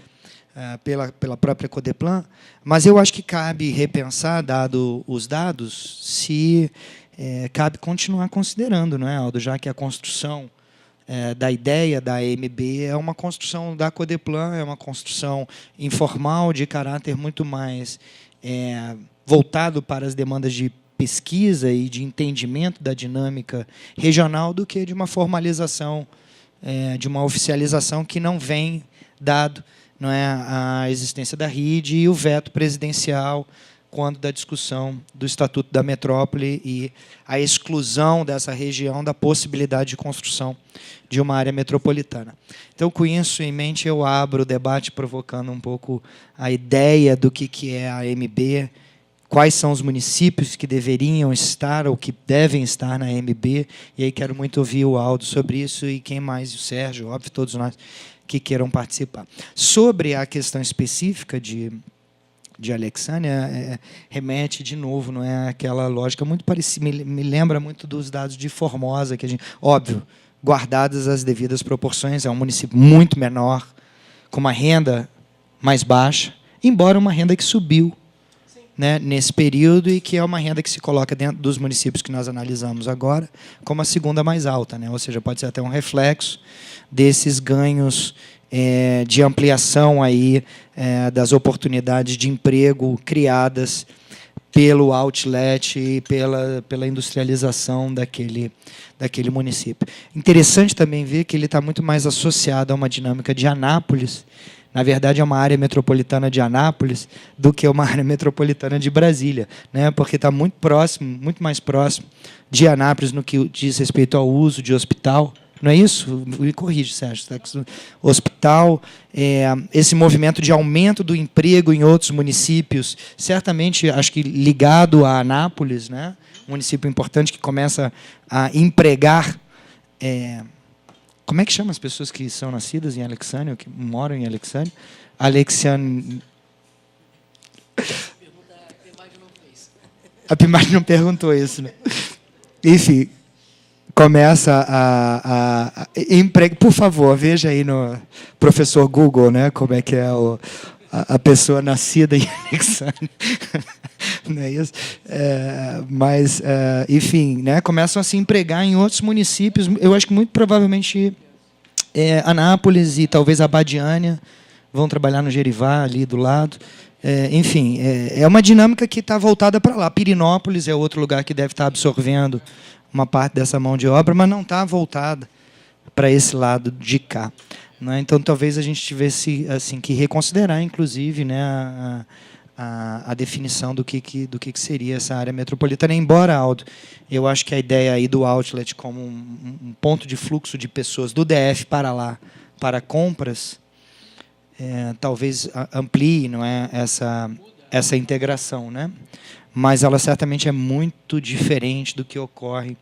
pela própria Codeplan, mas eu acho que cabe repensar, dado os dados, se cabe continuar considerando, não é, Aldo, já que a construção da ideia da AMB é uma construção da Codeplan, é uma construção informal, de caráter muito mais voltado para as demandas de pesquisa e de entendimento da dinâmica regional do que de uma formalização, de uma oficialização que não vem dado, não é, a existência da RID e o veto presidencial quando da discussão do Estatuto da Metrópole e a exclusão dessa região da possibilidade de construção de uma área metropolitana. Então, com isso em mente, eu abro o debate provocando um pouco a ideia do que é a AMB, quais são os municípios que deveriam estar ou que devem estar na AMB, e aí quero muito ouvir o Aldo sobre isso e quem mais, o Sérgio, óbvio, todos nós que queiram participar. Sobre a questão específica de Alexânia, remete de novo, não é, aquela lógica muito parecida, me lembra muito dos dados de Formosa, que a gente, óbvio, guardadas as devidas proporções, é um município muito menor, com uma renda mais baixa, embora uma renda que subiu, né, nesse período e que é uma renda que se coloca dentro dos municípios que nós analisamos agora como a segunda mais alta, né? Ou seja, pode ser até um reflexo desses ganhos de ampliação aí, das oportunidades de emprego criadas pelo outlet e pela industrialização daquele município. Interessante também ver que ele está muito mais associado a uma dinâmica de Anápolis. Na verdade, é uma área metropolitana de Anápolis do que uma área metropolitana de Brasília, né? Porque está muito próximo, muito mais próximo de Anápolis no que diz respeito ao uso de hospital. Não é isso? Me corrige, Sérgio. Hospital, esse movimento de aumento do emprego em outros municípios, certamente, acho que ligado a Anápolis, né? Um município importante que começa a empregar. Como é que chama as pessoas que são nascidas em Alexandria, ou que moram em Alexandria? A PIMAD não perguntou isso, né? Enfim. Começa a empregar. Por favor, veja aí no professor Google, né, como é que é a pessoa nascida em Alexandria. Não é isso? Mas, enfim, né, começam a se empregar em outros municípios. Eu acho que muito provavelmente Anápolis e talvez Abadiânia vão trabalhar no Gerivá, ali do lado. Enfim, é uma dinâmica que está voltada para lá. Pirinópolis é outro lugar que deve estar absorvendo uma parte dessa mão de obra, mas não está voltada para esse lado de cá, né? Então, talvez a gente tivesse assim que reconsiderar, inclusive, né, a definição do que seria essa área metropolitana. Embora, Aldo, eu acho que a ideia aí do outlet como um ponto de fluxo de pessoas do DF para lá, para compras, talvez amplie, não é, essa integração, né? Mas ela certamente é muito diferente do que ocorre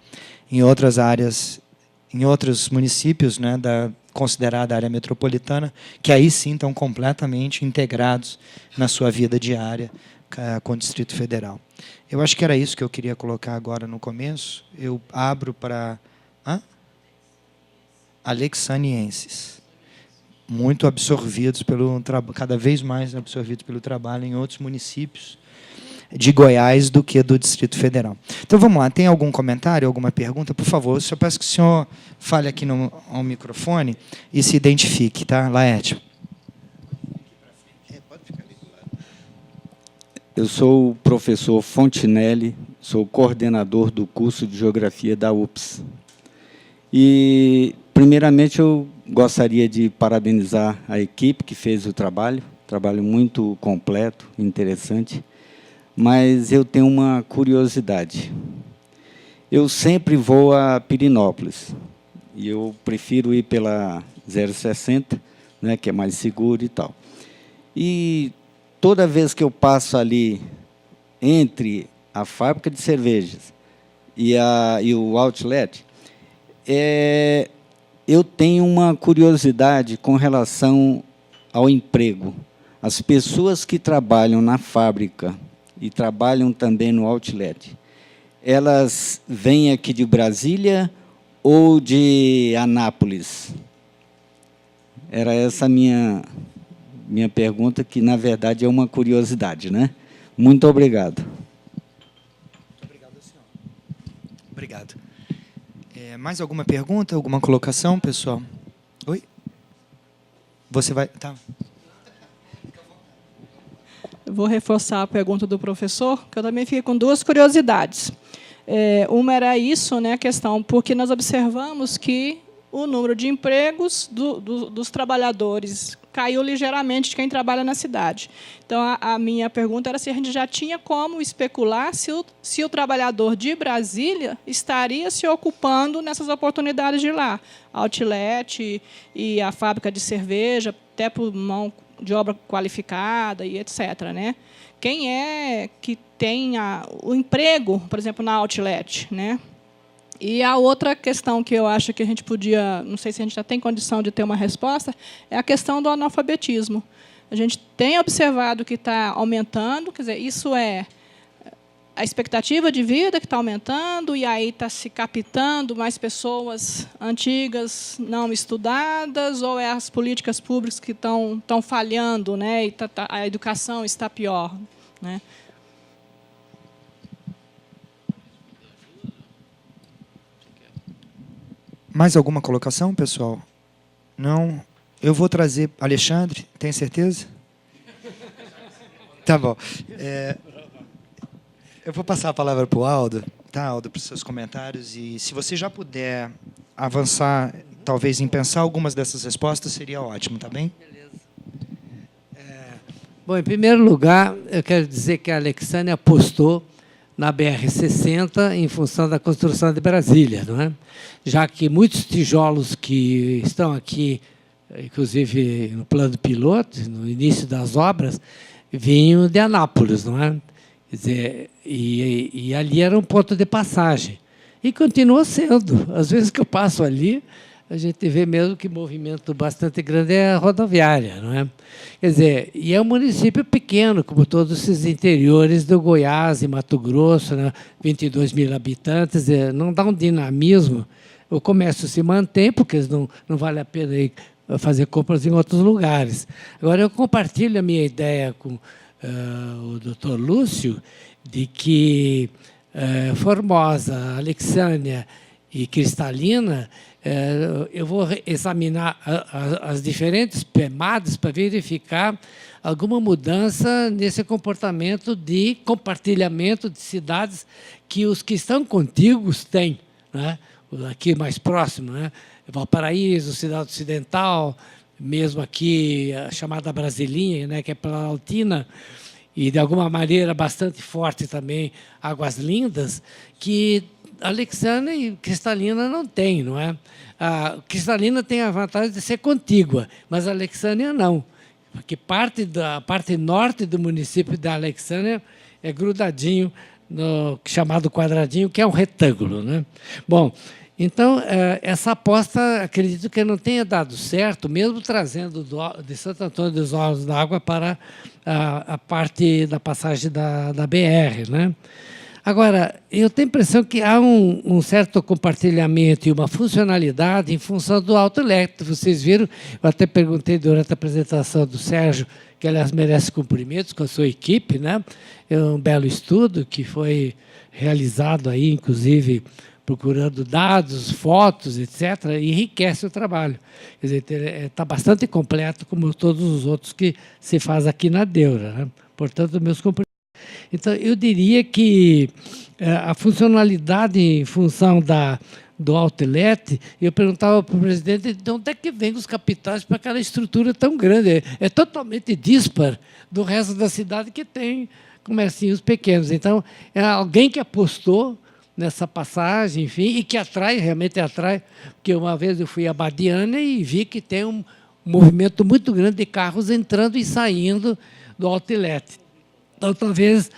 em outras áreas, em outros municípios, né, da considerada área metropolitana, que aí sim estão completamente integrados na sua vida diária com o Distrito Federal. Eu acho que era isso que eu queria colocar agora no começo. Eu abro para alexanienses, muito absorvidos cada vez mais absorvidos pelo trabalho em outros municípios de Goiás do que do Distrito Federal. Então, vamos lá. Tem algum comentário, alguma pergunta? Por favor, eu só peço que o senhor fale aqui ao microfone e se identifique, tá, Laerte? Eu sou o professor Fontinelli, sou coordenador do curso de Geografia da UPS. E, primeiramente, eu gostaria de parabenizar a equipe que fez o trabalho muito completo, interessante. Mas eu tenho uma curiosidade. Eu sempre vou a Pirinópolis, e eu prefiro ir pela 060, né, que é mais seguro e tal. E toda vez que eu passo ali entre a fábrica de cervejas e o outlet, eu tenho uma curiosidade com relação ao emprego. As pessoas que trabalham na fábrica e trabalham também no outlet, elas vêm aqui de Brasília ou de Anápolis? Era essa a minha pergunta, que, na verdade, é uma curiosidade, né? Muito obrigado. Obrigado, senhor. Obrigado. Mais alguma pergunta, alguma colocação, pessoal? Oi? Você vai... Tá. Eu vou reforçar a pergunta do professor, que eu também fiquei com duas curiosidades. Uma era isso, né, a questão, porque nós observamos que o número de empregos dos trabalhadores caiu ligeiramente de quem trabalha na cidade. Então, a minha pergunta era se a gente já tinha como especular se o trabalhador de Brasília estaria se ocupando nessas oportunidades de lá. Outlet e a fábrica de cerveja, até por mão de obra qualificada e etc., né? Quem é que tem o emprego, por exemplo, na outlet, né? E a outra questão que eu acho que a gente podia, não sei se a gente já tem condição de ter uma resposta, é a questão do analfabetismo. A gente tem observado que está aumentando, quer dizer, isso é a expectativa de vida que está aumentando, e aí está se captando mais pessoas antigas não estudadas, ou é as políticas públicas que estão falhando, né, e a educação está pior, né? Mais alguma colocação, pessoal? Não? Eu vou trazer... Alexandre, tem certeza? Tá bom. Eu vou passar a palavra para o Aldo, tá, Aldo, para os seus comentários. E se você já puder avançar, talvez, em pensar algumas dessas respostas, seria ótimo, tá bem? Beleza. Bom, em primeiro lugar, eu quero dizer que a Alexânia apostou na BR-60 em função da construção de Brasília, não é? Já que muitos tijolos que estão aqui, inclusive no plano piloto, no início das obras, vinham de Anápolis, não é? Quer dizer, e ali era um ponto de passagem. E continua sendo. Às vezes que eu passo ali, a gente vê mesmo que movimento bastante grande é a rodoviária, não é? Quer dizer, e é um município pequeno, como todos esses interiores do Goiás e Mato Grosso, né? 22 mil habitantes, não dá um dinamismo. O comércio se mantém, porque não vale a pena ir fazer compras em outros lugares. Agora, eu compartilho a minha ideia com o doutor Lúcio, de que Formosa, Alexânia e Cristalina, eu vou examinar as diferentes PEMADs para verificar alguma mudança nesse comportamento de compartilhamento de cidades que os que estão contíguos têm, né? Aqui mais próximo, né? Valparaíso, Cidade Ocidental, mesmo aqui a chamada Brasilinha, né, que é Planaltina, e de alguma maneira bastante forte também Águas Lindas, que Alexânia e Cristalina não tem, não é? A Cristalina tem a vantagem de ser contígua, mas a Alexânia não, porque parte norte do município da Alexânia é grudadinho no chamado quadradinho, que é um retângulo, né? Bom, então, essa aposta, acredito que não tenha dado certo, mesmo trazendo de Santo Antônio dos Olhos d'Água para a parte da passagem da BR, né? Agora, eu tenho a impressão que há um certo compartilhamento e uma funcionalidade em função do outlet. Vocês viram, eu até perguntei durante a apresentação do Sérgio, que, aliás, merece cumprimentos com a sua equipe, né? É um belo estudo que foi realizado aí, inclusive, procurando dados, fotos, etc., e enriquece o trabalho. Quer dizer, está bastante completo, como todos os outros que se faz aqui na Deura, né? Portanto, meus cumprimentos. Então, eu diria que a funcionalidade em função do outlet, eu perguntava para o presidente de onde é que vem os capitais para aquela estrutura tão grande. É totalmente dispar do resto da cidade, que tem comercinhos pequenos. Então, é alguém que apostou nessa passagem, enfim, e que realmente atrai, porque uma vez eu fui a Badiana e vi que tem um movimento muito grande de carros entrando e saindo do outlet. Então, talvez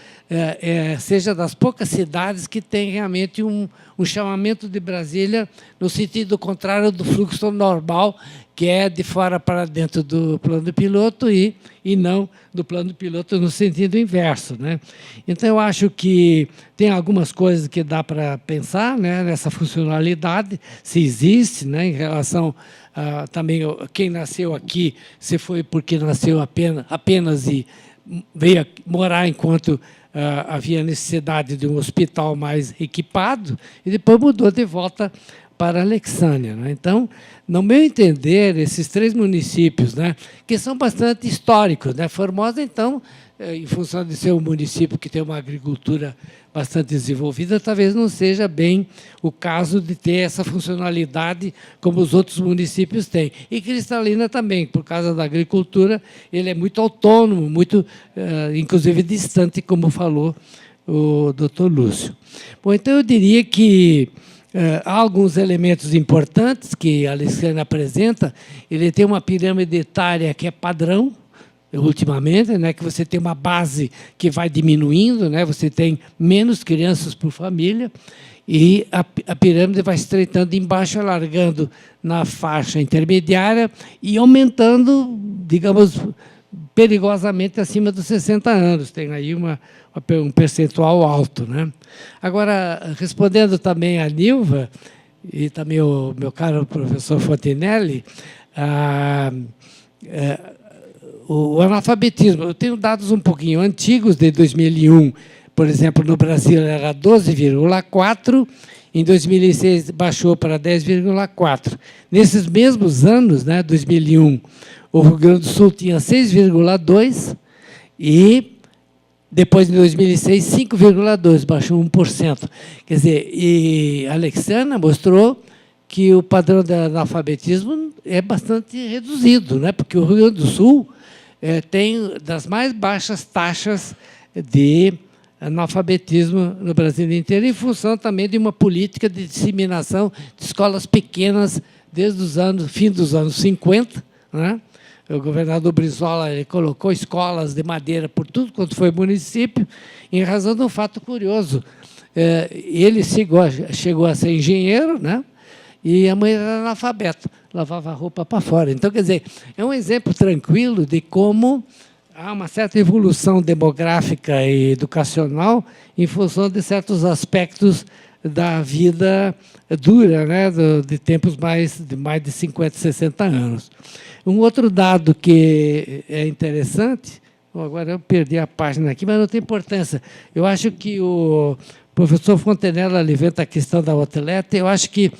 seja das poucas cidades que tem realmente um chamamento de Brasília no sentido contrário do fluxo normal, que é de fora para dentro do plano piloto e não do plano piloto no sentido inverso, né? Então, eu acho que tem algumas coisas que dá para pensar, né, nessa funcionalidade, se existe, né, em relação a também quem nasceu aqui, se foi porque nasceu apenas e veio morar enquanto havia necessidade de um hospital mais equipado, e depois mudou de volta para Alexânia, né? Então, no meu entender, esses três municípios, né, que são bastante históricos, né? Formosa, então, em função de ser um município que tem uma agricultura bastante desenvolvida, talvez não seja bem o caso de ter essa funcionalidade como os outros municípios têm. E Cristalina também, por causa da agricultura, ele é muito autônomo, muito, inclusive, distante, como falou o doutor Lúcio. Bom, então, eu diria que há alguns elementos importantes que a Alexânia apresenta. Ele tem uma pirâmide etária que é padrão, ultimamente, né, que você tem uma base que vai diminuindo, né, você tem menos crianças por família, e a pirâmide vai estreitando embaixo, alargando na faixa intermediária e aumentando, digamos, perigosamente acima dos 60 anos. Tem aí um percentual alto, né? Agora, respondendo também a Nilva, e também o meu caro professor Fontinelli, o analfabetismo, eu tenho dados um pouquinho antigos, de 2001, por exemplo, no Brasil era 12,4, Em 2006, baixou para 10,4. Nesses mesmos anos, né, 2001, o Rio Grande do Sul tinha 6,2 e, depois, em 2006, 5,2, baixou 1%. Quer dizer, e a Alexandra mostrou que o padrão de analfabetismo é bastante reduzido, né, porque o Rio Grande do Sul tem das mais baixas taxas de analfabetismo no Brasil inteiro, em função também de uma política de disseminação de escolas pequenas desde os fim dos anos 50. Né? O governador Brizola ele colocou escolas de madeira por tudo quanto foi município, em razão de um fato curioso. Ele chegou a ser engenheiro, né? E a mãe era analfabeta, lavava a roupa para fora. Então, quer dizer, é um exemplo tranquilo de como há uma certa evolução demográfica e educacional em função de certos aspectos da vida dura, né, de tempos de mais de 50, 60 anos. Um outro dado que é interessante, agora eu perdi a página aqui, mas não tem importância. Eu acho que o professor Fontenelle levanta a questão da outlet. Eu acho que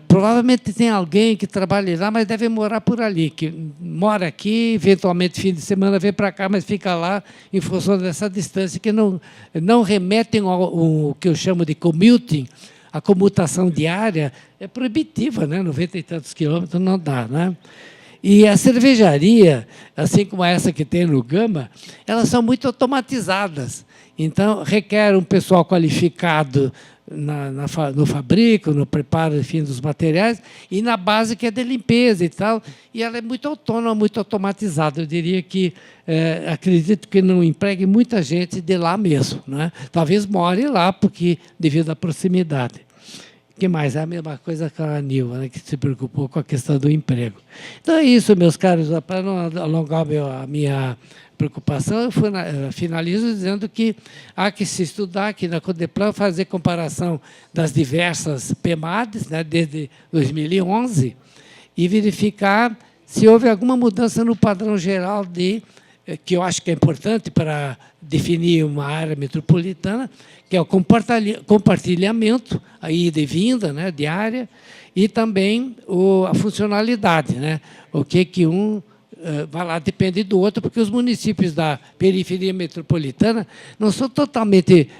provavelmente tem alguém que trabalha lá, mas deve morar por ali, que mora aqui, eventualmente fim de semana vem para cá, mas fica lá em função dessa distância, que não remetem ao que eu chamo de commuting. A comutação diária é proibitiva, né? 90 e tantos quilômetros não dá, né? E a cervejaria, assim como essa que tem no Gama, elas são muito automatizadas. Então, requer um pessoal qualificado no fabrico, no preparo, enfim, dos materiais, e na base que é de limpeza e tal. E ela é muito autônoma, muito automatizada. Eu diria que, acredito que não empregue muita gente de lá mesmo, né? Talvez more lá, porque devido à proximidade. O que mais? É a mesma coisa que a Nilva, né, que se preocupou com a questão do emprego. Então, é isso, meus caros. Para não alongar a minha preocupação, eu finalizo dizendo que há que se estudar aqui na Codeplan, fazer comparação das diversas PEMADs, né, desde 2011, e verificar se houve alguma mudança no padrão geral que eu acho que é importante para definir uma área metropolitana, que é o compartilhamento, a ida e vinda, né, diária, e também a funcionalidade, né, o que vai lá, depende do outro, porque os municípios da periferia metropolitana não são totalmente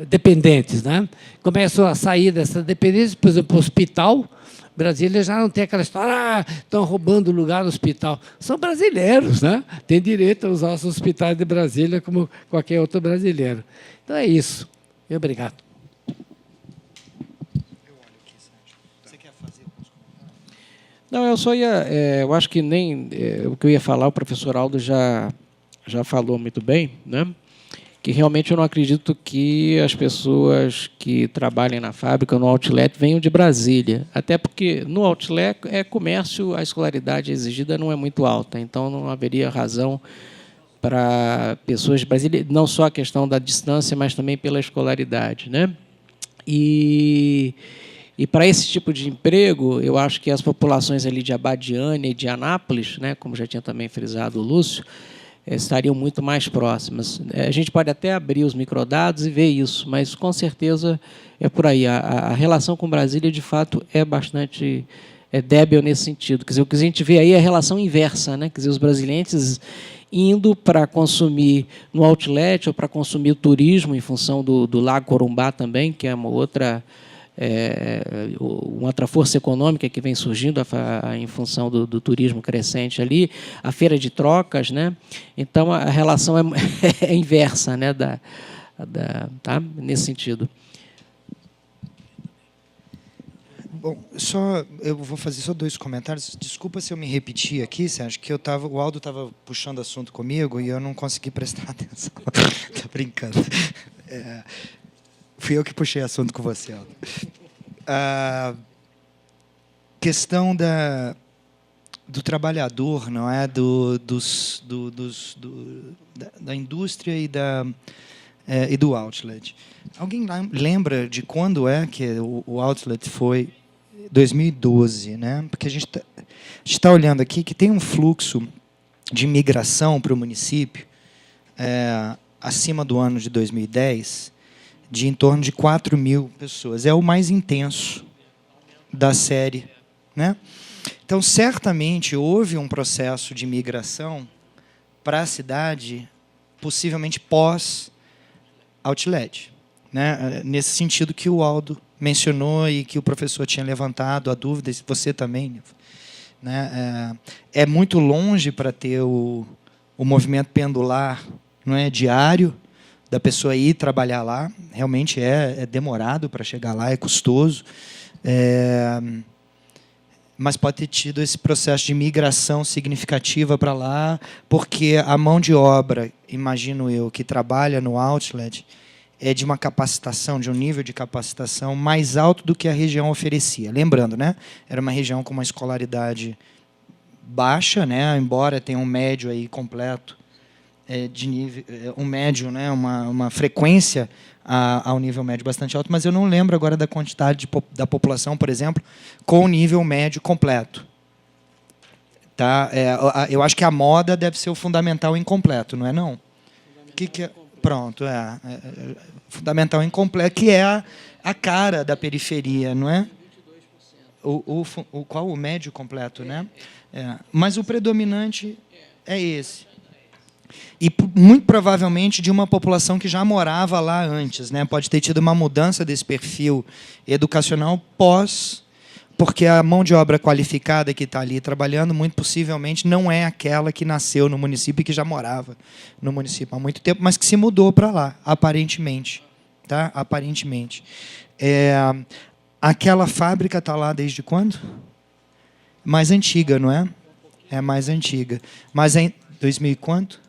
dependentes, né? Começam a sair dessa dependência, por exemplo, o hospital. Brasília já não tem aquela história, estão roubando o lugar no hospital. São brasileiros, né? Têm direito a usar os hospitais de Brasília como qualquer outro brasileiro. Então, é isso. Obrigado. Não, eu só ia... eu acho que nem o que eu ia falar, o professor Aldo já falou muito bem, né? Que realmente eu não acredito que as pessoas que trabalhem na fábrica, no outlet, venham de Brasília. Até porque no outlet é comércio, a escolaridade exigida não é muito alta, então não haveria razão para pessoas de Brasília, não só a questão da distância, mas também pela escolaridade, né? E para esse tipo de emprego, eu acho que as populações ali de Abadiânia e de Anápolis, né, como já tinha também frisado o Lúcio, estariam muito mais próximas. A gente pode até abrir os microdados e ver isso, mas, com certeza, é por aí. A relação com Brasília, de fato, é bastante débil nesse sentido. Quer dizer, o que a gente vê aí é a relação inversa, né? Quer dizer, os brasileiros indo para consumir no outlet ou para consumir o turismo, em função do Lago Corumbá também, que é uma outra força econômica que vem surgindo em função do turismo crescente ali, a feira de trocas, né? Então a relação é inversa, né? Tá? Nesse sentido. Bom, eu vou fazer só 2 comentários. Desculpa se eu me repetir aqui, Sérgio, que o Aldo estava puxando assunto comigo e eu não consegui prestar atenção. Tô brincando. Fui eu que puxei assunto com você, Aldo. A questão do trabalhador, não é, da indústria e do outlet. Alguém lembra de quando é que o outlet foi? 2012, né? Porque a gente está olhando aqui que tem um fluxo de migração para o município acima do ano de 2010 de em torno de 4.000 pessoas. É o mais intenso da série, né? Então, certamente, houve um processo de migração para a cidade, possivelmente pós-outlet, né? Nesse sentido que o Aldo mencionou e que o professor tinha levantado a dúvida, você também, né? É muito longe para ter o movimento pendular, não é, diário, da pessoa ir trabalhar lá. Realmente é demorado para chegar lá, é custoso. Mas pode ter tido esse processo de migração significativa para lá, porque a mão de obra, imagino eu, que trabalha no outlet, é de uma capacitação, de um nível de capacitação mais alto do que a região oferecia. Lembrando, né, era uma região com uma escolaridade baixa, né, embora tenha um médio aí completo, de nível, um médio, né, uma frequência ao nível médio bastante alto, mas eu não lembro agora da quantidade da população, por exemplo, com o nível médio completo. Tá? Eu acho que a moda deve ser o fundamental incompleto, não é não? Que é? Pronto, fundamental incompleto, que é a cara da periferia, não é? Qual o médio completo, né? Mas o predominante é esse. E muito provavelmente de uma população que já morava lá antes, né? Pode ter tido uma mudança desse perfil educacional porque a mão de obra qualificada que está ali trabalhando, muito possivelmente, não é aquela que nasceu no município e que já morava no município há muito tempo, mas que se mudou para lá, aparentemente. Tá? Aparentemente. Aquela fábrica está lá desde quando? Mais antiga, não é? É mais antiga. Mas em 2000 e quanto?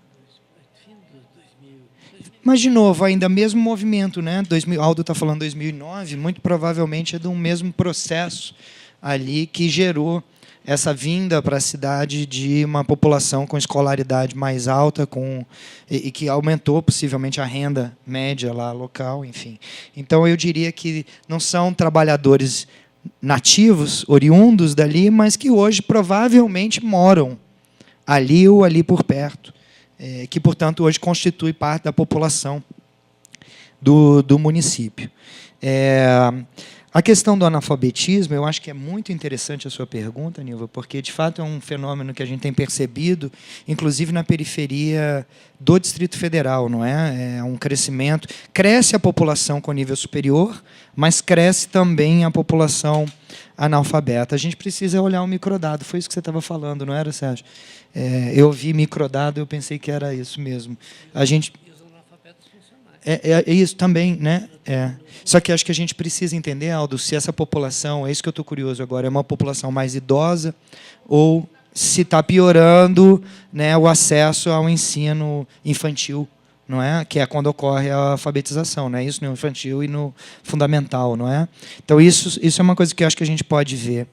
Mas, de novo, ainda mesmo movimento, né? Aldo está falando 2009, muito provavelmente é de um mesmo processo ali que gerou essa vinda para a cidade de uma população com escolaridade mais alta e que aumentou, possivelmente, a renda média lá local, enfim. Então, eu diria que não são trabalhadores nativos, oriundos dali, mas que hoje provavelmente moram ali ou ali por perto. Que, portanto, hoje constitui parte da população do município. A questão do analfabetismo, eu acho que é muito interessante a sua pergunta, Nilva, porque, de fato, é um fenômeno que a gente tem percebido, inclusive na periferia do Distrito Federal, não é? É um crescimento. Cresce a população com nível superior, mas cresce também a população analfabeta. A gente precisa olhar o microdado. Foi isso que você estava falando, não era, Sérgio? Eu vi microdado, eu pensei que era isso mesmo. A gente isso também, né? Só que acho que a gente precisa entender, Aldo, se essa população, é isso que eu estou curioso agora, é uma população mais idosa ou se está piorando, né, o acesso ao ensino infantil, não é? Que é quando ocorre a alfabetização, não é isso? No infantil e no fundamental, não é? Então, isso é uma coisa que eu acho que a gente pode ver.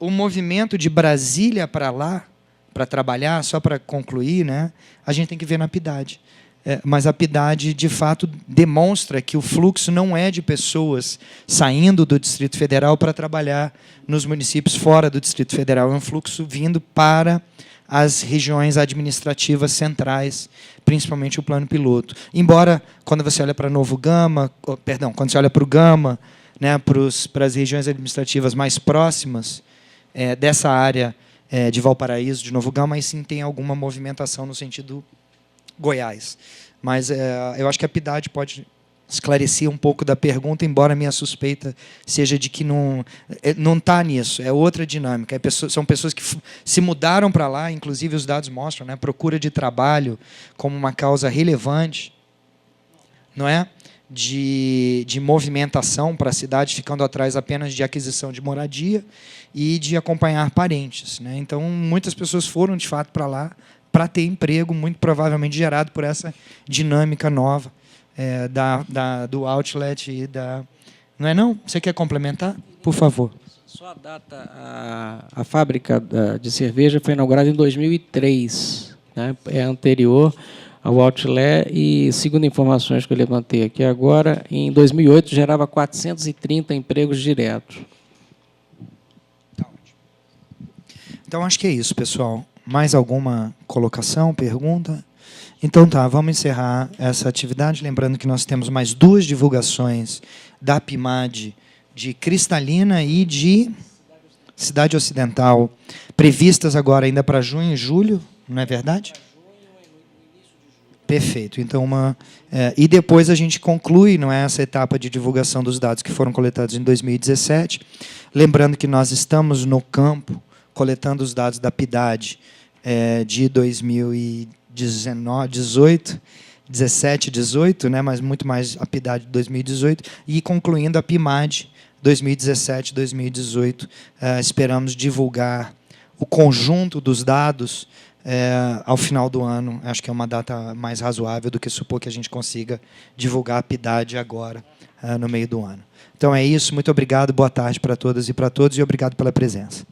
O movimento de Brasília para lá, para trabalhar, só para concluir, né, a gente tem que ver na PIDAD. Mas a PIDAD, de fato, demonstra que o fluxo não é de pessoas saindo do Distrito Federal para trabalhar nos municípios fora do Distrito Federal. É um fluxo vindo para as regiões administrativas centrais, principalmente o plano piloto. Embora, quando você olha para Novo Gama, quando você olha para o Gama, né, para as regiões administrativas mais próximas dessa área de Valparaíso, de Novo Gama, aí sim tem alguma movimentação no sentido Goiás. Mas eu acho que a PIDAD pode esclarecer um pouco da pergunta, embora a minha suspeita seja de que não está nisso, é outra dinâmica. São pessoas que se mudaram para lá, inclusive os dados mostram, né, procura de trabalho como uma causa relevante, não é? De movimentação para a cidade, ficando atrás apenas de aquisição de moradia e de acompanhar parentes, né? Então, muitas pessoas foram, de fato, para lá para ter emprego, muito provavelmente gerado por essa dinâmica nova do outlet e da... Não é não? Você quer complementar? Por favor. Só a data, a fábrica de cerveja foi inaugurada em 2003, né? É anterior ao outlet e, segundo informações que eu levantei aqui agora, em 2008 gerava 430 empregos diretos. Então, acho que é isso, pessoal. Mais alguma colocação, pergunta? Então tá, vamos encerrar essa atividade, lembrando que nós temos mais 2 divulgações da PIMAD de Cristalina e de Cidade Ocidental, previstas agora ainda para junho e julho, não é verdade? Perfeito. Então, e depois a gente conclui, não é, essa etapa de divulgação dos dados que foram coletados em 2017, lembrando que nós estamos no campo coletando os dados da PIDAD de 2018, 17, 18, né, mas muito mais a PIDAD de 2018, e concluindo a PIMAD 2017, 2018. Esperamos divulgar o conjunto dos dados ao final do ano. Acho que é uma data mais razoável do que supor que a gente consiga divulgar a PIDAD agora, no meio do ano. Então é isso, muito obrigado, boa tarde para todas e para todos, e obrigado pela presença.